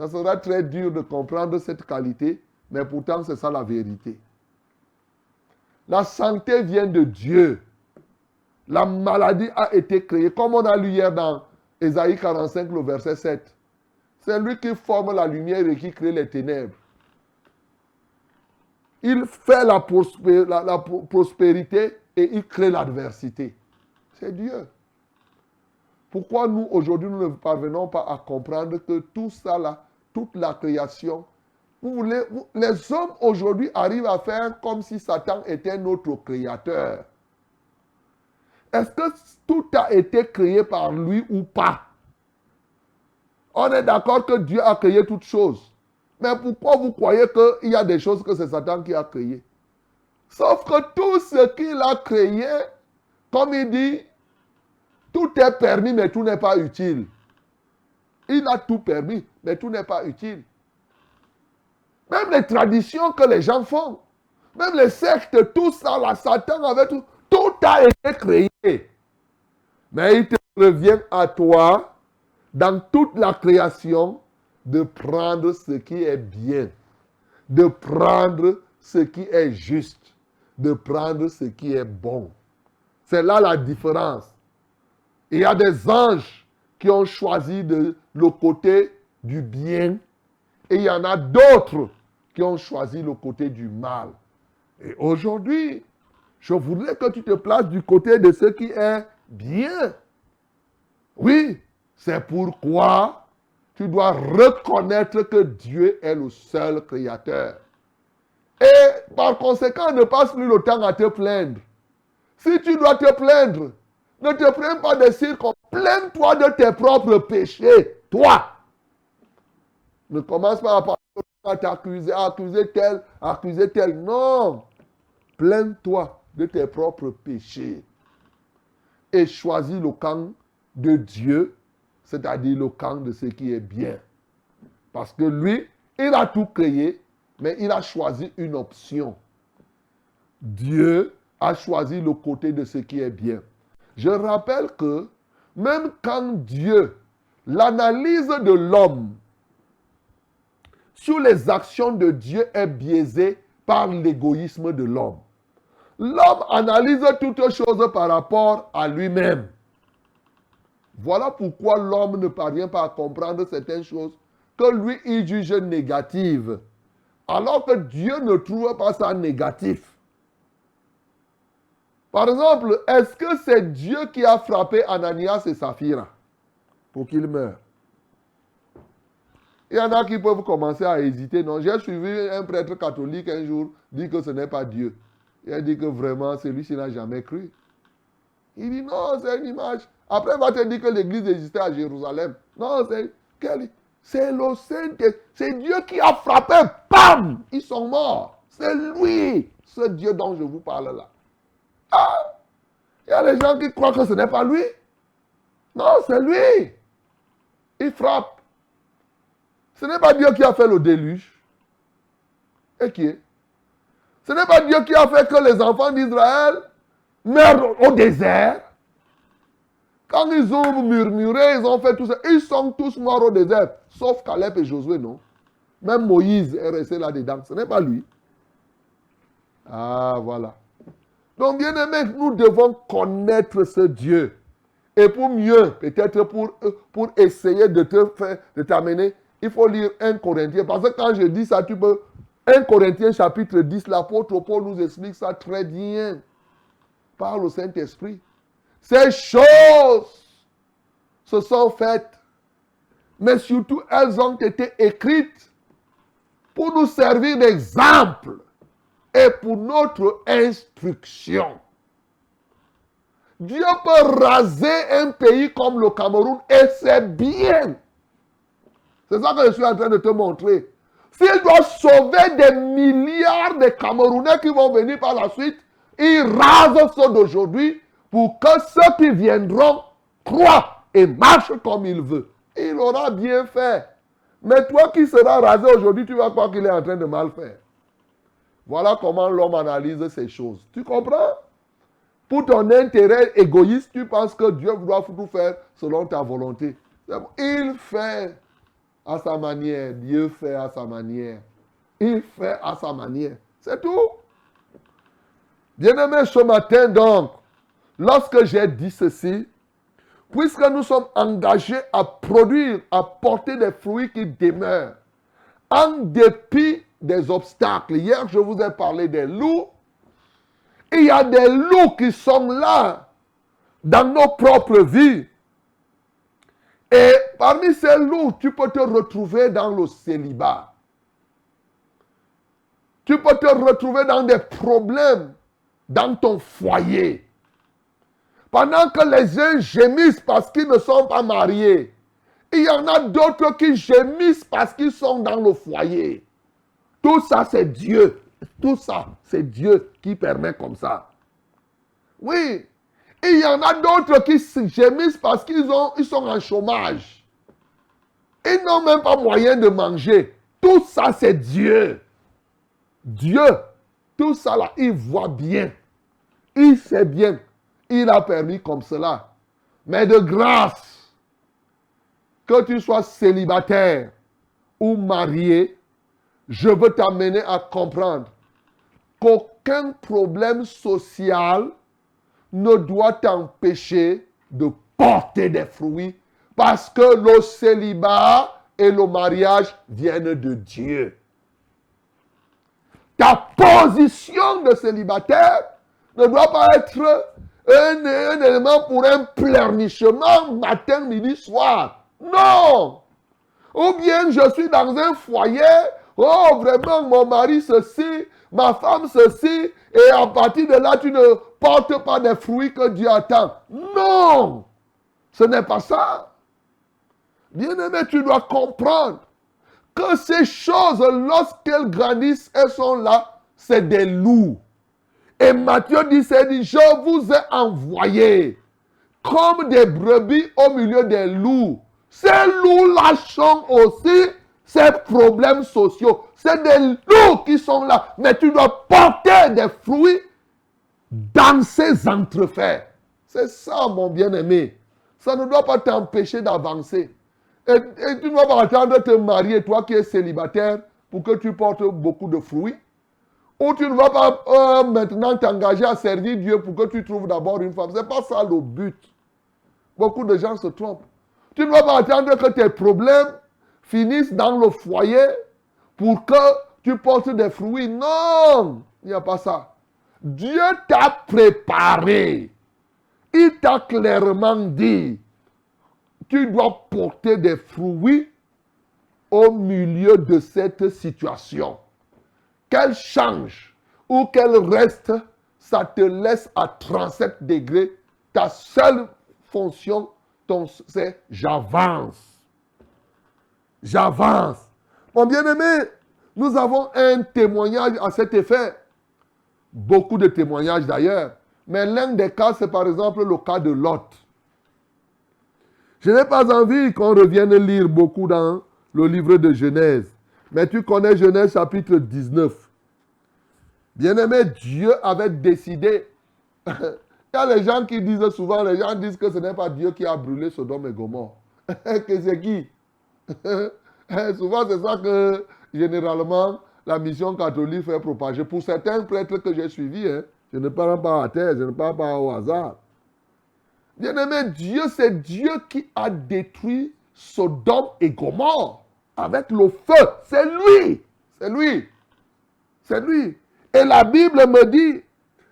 Ça sera très dur de comprendre cette qualité, mais pourtant c'est ça la vérité. La santé vient de Dieu. La maladie a été créée, comme on a lu hier dans Ésaïe 45, le verset 7. C'est lui qui forme la lumière et qui crée les ténèbres. Il fait la prospérité et il crée l'adversité. C'est Dieu. Pourquoi nous, aujourd'hui, nous ne parvenons pas à comprendre que tout ça, là, toute la création, les hommes aujourd'hui arrivent à faire comme si Satan était notre créateur. Est-ce que tout a été créé par lui ou pas? On est d'accord que Dieu a créé toutes choses. Mais pourquoi vous croyez qu'il y a des choses que c'est Satan qui a créées? Sauf que tout ce qu'il a créé, comme il dit, tout est permis, mais tout n'est pas utile. Il a tout permis, mais tout n'est pas utile. Même les traditions que les gens font, même les sectes, tout ça, la Satan avec tout, tout a été créé. Mais il te revient à toi, dans toute la création, de prendre ce qui est bien, de prendre ce qui est juste, de prendre ce qui est bon. C'est là la différence. Il y a des anges qui ont choisi le côté du bien et il y en a d'autres qui ont choisi le côté du mal. Et aujourd'hui, je voudrais que tu te places du côté de ce qui est bien. Oui, c'est pourquoi tu dois reconnaître que Dieu est le seul créateur. Et par conséquent, ne passe plus le temps à te plaindre. Si tu dois te plaindre, ne te plains pas des circonstances. Plains-toi de tes propres péchés, toi. Ne commence pas à t'accuser, accuser tel. Non. Plains-toi de tes propres péchés. Et choisis le camp de Dieu, c'est-à-dire le camp de ce qui est bien. Parce que lui, il a tout créé, mais il a choisi une option. Dieu a choisi le côté de ce qui est bien. Je rappelle que même quand Dieu, l'analyse de l'homme sur les actions de Dieu est biaisée par l'égoïsme de l'homme. L'homme analyse toutes choses par rapport à lui-même. Voilà pourquoi l'homme ne parvient pas à comprendre certaines choses que lui, il juge négatives. Alors que Dieu ne trouve pas ça négatif. Par exemple, est-ce que c'est Dieu qui a frappé Ananias et Saphira pour qu'ils meurent? Il y en a qui peuvent commencer à hésiter. Non, j'ai suivi un prêtre catholique un jour dire que ce n'est pas Dieu. Il a dit que vraiment, celui-ci n'a jamais cru. Il dit non, c'est une image. Après, il va te dire que l'église existait à Jérusalem. Non, c'est le Saint-Esprit. C'est Dieu qui a frappé. Bam! Ils sont morts. C'est lui, ce Dieu dont je vous parle là. Ah! Il y a des gens qui croient que ce n'est pas lui. Non, c'est lui. Il frappe. Ce n'est pas Dieu qui a fait le déluge. Et qui est? Ce n'est pas Dieu qui a fait que les enfants d'Israël meurent au désert. Quand ils ont murmuré, ils ont fait tout ça. Ils sont tous morts au désert. Sauf Caleb et Josué, non. Même Moïse est resté là-dedans. Ce n'est pas lui. Ah, voilà. Donc, bien aimé, nous devons connaître ce Dieu. Et pour mieux, peut-être pour essayer de t'amener, il faut lire 1 Corinthiens. Parce que quand je dis ça, tu peux... 1 Corinthiens chapitre 10, l'apôtre Paul nous explique ça très bien. Par le Saint-Esprit. Ces choses se sont faites. Mais surtout, elles ont été écrites pour nous servir d'exemple et pour notre instruction. Dieu peut raser un pays comme le Cameroun et c'est bien. C'est ça que je suis en train de te montrer. S'il doit sauver des milliards de Camerounais qui vont venir par la suite, il rase ceux d'aujourd'hui pour que ceux qui viendront croient et marchent comme il veut. Il aura bien fait. Mais toi qui seras rasé aujourd'hui, tu vas croire qu'il est en train de mal faire. Voilà comment l'homme analyse ces choses. Tu comprends? Pour ton intérêt égoïste, tu penses que Dieu doit tout faire selon ta volonté. Il fait. à sa manière. Dieu fait à sa manière. Il fait à sa manière. C'est tout. Bien-aimés, ce matin donc, lorsque j'ai dit ceci, puisque nous sommes engagés à produire, à porter des fruits qui demeurent, en dépit des obstacles. Hier, je vous ai parlé des loups. Il y a des loups qui sont là, dans nos propres vies. Et parmi ces loups, tu peux te retrouver dans le célibat. Tu peux te retrouver dans des problèmes dans ton foyer. Pendant que les uns gémissent parce qu'ils ne sont pas mariés, il y en a d'autres qui gémissent parce qu'ils sont dans le foyer. Tout ça, c'est Dieu. Tout ça, c'est Dieu qui permet comme ça. Oui. Il y en a d'autres qui gémissent parce qu'ils sont en chômage. Ils n'ont même pas moyen de manger. Tout ça, c'est Dieu. Dieu, tout ça là, il voit bien. Il sait bien. Il a permis comme cela. Mais de grâce, que tu sois célibataire ou marié, je veux t'amener à comprendre qu'aucun problème social ne doit t'empêcher de porter des fruits parce que le célibat et le mariage viennent de Dieu. Ta position de célibataire ne doit pas être un élément pour un pleurnichement matin, midi, soir. Non! Ou bien je suis dans un foyer, oh vraiment mon mari ceci, ma femme ceci, et à partir de là tu ne portes pas des fruits que Dieu attend. Non! Ce n'est pas ça. Bien-aimé, tu dois comprendre que ces choses, lorsqu'elles grandissent, elles sont là, c'est des loups. Et Matthieu dit, je vous ai envoyé comme des brebis au milieu des loups. Ces loups-là sont aussi ces problèmes sociaux. C'est des loups qui sont là. Mais tu dois porter des fruits dans ces entrefaits. C'est ça, mon bien-aimé. Ça ne doit pas t'empêcher d'avancer. Et tu ne vas pas attendre de te marier, toi qui es célibataire, pour que tu portes beaucoup de fruits. Ou tu ne vas pas maintenant t'engager à servir Dieu pour que tu trouves d'abord une femme. Ce n'est pas ça le but. Beaucoup de gens se trompent. Tu ne vas pas attendre que tes problèmes finissent dans le foyer pour que tu portes des fruits. Non, il n'y a pas ça. Dieu t'a préparé. Il t'a clairement dit, tu dois porter des fruits au milieu de cette situation. Qu'elle change ou qu'elle reste, ça te laisse à 37 degrés. Ta seule fonction, c'est j'avance. J'avance. Mon bien-aimé, nous avons un témoignage à cet effet. Beaucoup de témoignages d'ailleurs. Mais l'un des cas, c'est par exemple le cas de Lot. Je n'ai pas envie qu'on revienne lire beaucoup dans le livre de Genèse. Mais tu connais Genèse chapitre 19. Bien-aimé, Dieu avait décidé. Il y a les gens qui disent souvent, les gens disent que ce n'est pas Dieu qui a brûlé Sodome et Gomorrhe. Que c'est qui? Souvent, c'est ça que, généralement, la mission catholique fait propager. Pour certains prêtres que j'ai suivis, je ne parle pas à terre, je ne parle pas au hasard. Bien-aimé, Dieu, c'est Dieu qui a détruit Sodome et Gomorrhe avec le feu. C'est lui. C'est lui. C'est lui. Et la Bible me dit,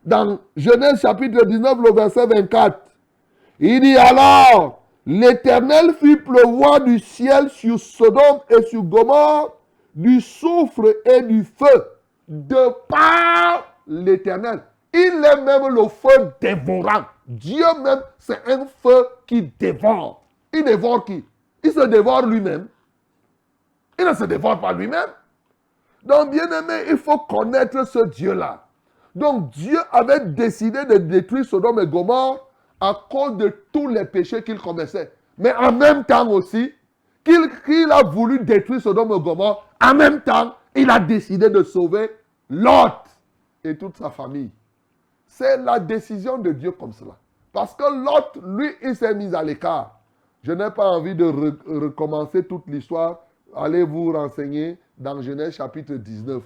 dans Genèse chapitre 19, le verset 24, il dit alors, l'Éternel fit pleuvoir du ciel sur Sodome et sur Gomorrhe du soufre et du feu de par l'Éternel. Il est même le feu dévorant. Dieu même, c'est un feu qui dévore. Il dévore qui? Il se dévore lui-même. Il ne se dévore pas lui-même. Donc, bien-aimé, il faut connaître ce Dieu-là. Donc, Dieu avait décidé de détruire Sodome et Gomorrhe à cause de tous les péchés qu'il commettait. Mais en même temps aussi, qu'il a voulu détruire Sodome et Gomorrhe, en même temps, il a décidé de sauver Lot et toute sa famille. C'est la décision de Dieu comme cela. Parce que Lot, lui, il s'est mis à l'écart. Je n'ai pas envie de recommencer toute l'histoire Allez vous renseigner dans Genèse chapitre 19.